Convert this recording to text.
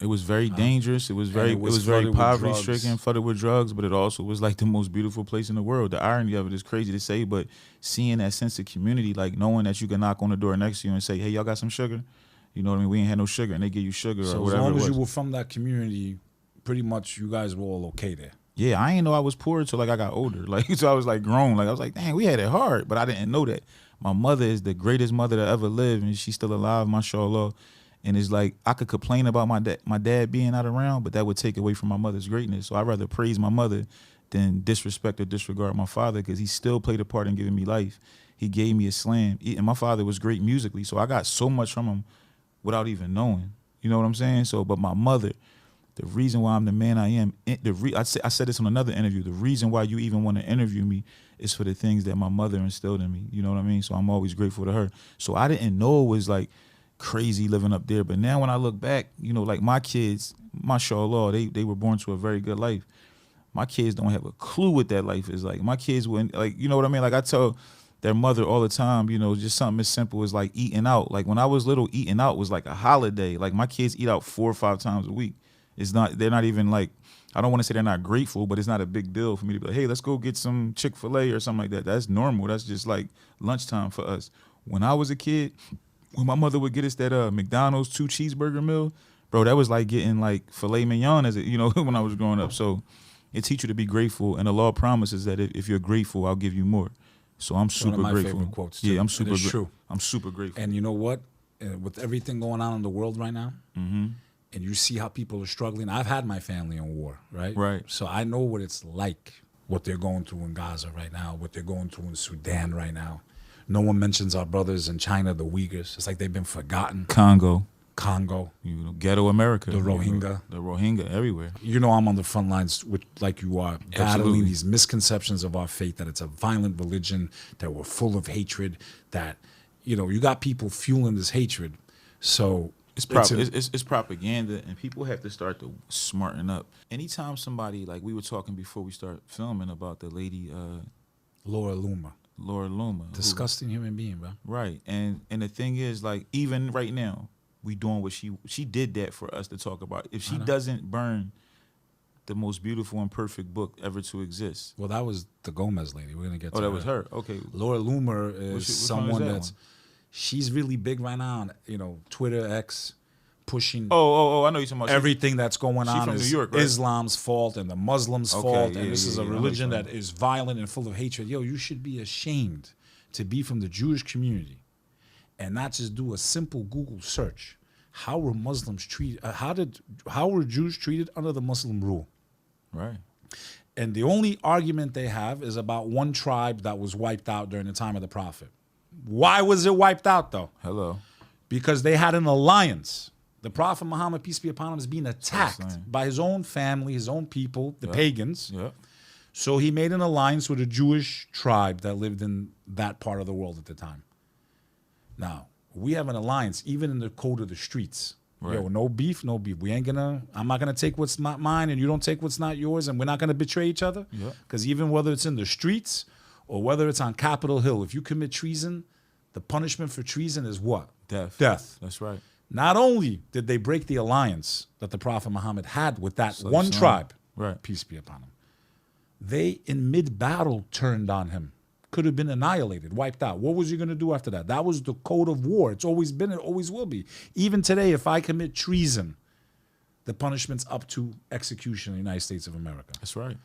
It was very dangerous. It was very poverty stricken, flooded with drugs, but it also was like the most beautiful place in the world. The irony of it is crazy to say, but seeing that sense of community, like knowing that you can knock on the door next to you and say, "Hey, y'all got some sugar?" You know what I mean? We ain't had no sugar, and they give you sugar or whatever. So as long as you were from that community, pretty much you guys were all okay there. Yeah, I ain't know I was poor until like I got older. Like so I was like grown. Like I was like, dang, we had it hard, but I didn't know that. My mother is the greatest mother that ever lived, and she's still alive, mashallah. And it's like I could complain about my dad being not around, but that would take away from my mother's greatness. So I'd rather praise my mother than disrespect or disregard my father, because he still played a part in giving me life. He gave me a slam, and my father was great musically, so I got so much from him without even knowing. You know what I'm saying? So, but my mother, the reason why I'm the man I am, I said this on another interview, the reason why you even want to interview me is for the things that my mother instilled in me. You know what I mean? So I'm always grateful to her. So I didn't know it was like crazy living up there, but now when I look back, you know, like my kids, mashallah, they were born to a very good life. My kids don't have a clue what that life is like. My kids wouldn't, like, you know what I mean? Like I tell their mother all the time, you know, just something as simple as like eating out. Like when I was little, eating out was like a holiday. Like my kids eat out 4 or 5 times a week. They're not even like, I don't want to say they're not grateful, but it's not a big deal for me to be like, hey, let's go get some Chick-fil-A or something like that. That's normal. That's just like lunchtime for us. When I was a kid, when my mother would get us that McDonald's 2 cheeseburger meal, bro, that was like getting like filet mignon as it, you know, when I was growing up. So it teaches you to be grateful, and the law promises that if you're grateful, I'll give you more. So I'm super grateful. One of my favorite quotes, too. Yeah, I'm super grateful. And you know what? With everything going on in the world right now, and you see how people are struggling. I've had my family in war, right? Right. So I know what it's like, what they're going through in Gaza right now, what they're going through in Sudan right now. No one mentions our brothers in China, the Uyghurs. It's like they've been forgotten. Congo. You know, ghetto America. The Rohingya. The Rohingya everywhere. You know I'm on the front lines, like you are, battling Absolutely. These misconceptions of our faith, that it's a violent religion, that we're full of hatred, that, you know, you got people fueling this hatred. So it's propaganda, and people have to start to smarten up. Anytime somebody, like we were talking before we start filming about the lady Laura Loomer. Disgusting human being, bro. Right. And the thing is, like, even right now, we doing what she did that for us to talk about. If she doesn't burn the most beautiful and perfect book ever to exist. Well, that was the Gomez lady. We're gonna get to that was her. Okay. Laura Loomer is someone that's she's really big right now on, you know, Twitter, X, pushing I know you're talking about everything that's going on from is New York, right? Islam's fault and the Muslims' fault, yeah, and this is a religion that is violent and full of hatred. Yo, you should be ashamed to be from the Jewish community and not just do a simple Google search. How were Muslims treated? How were Jews treated under the Muslim rule? Right. And the only argument they have is about one tribe that was wiped out during the time of the Prophet. Why was it wiped out, though? Hello. Because they had an alliance. The Prophet Muhammad, peace be upon him, is being attacked by his own family, his own people, the pagans. Yeah. So he made an alliance with a Jewish tribe that lived in that part of the world at the time. Now, we have an alliance, even in the code of the streets. Right. Yo, no beef, no beef. I'm not gonna take what's not mine, and you don't take what's not yours, and we're not gonna betray each other. Because even whether it's in the streets or whether it's on Capitol Hill, if you commit treason, the punishment for treason is what? Death. That's right. Not only did they break the alliance that the Prophet Muhammad had with that one tribe, peace be upon him, they, in mid-battle, turned on him. Could have been annihilated, wiped out. What was he going to do after that? That was the code of war. It's always been, it always will be. Even today, if I commit treason, the punishment's up to execution in the United States of America. That's right.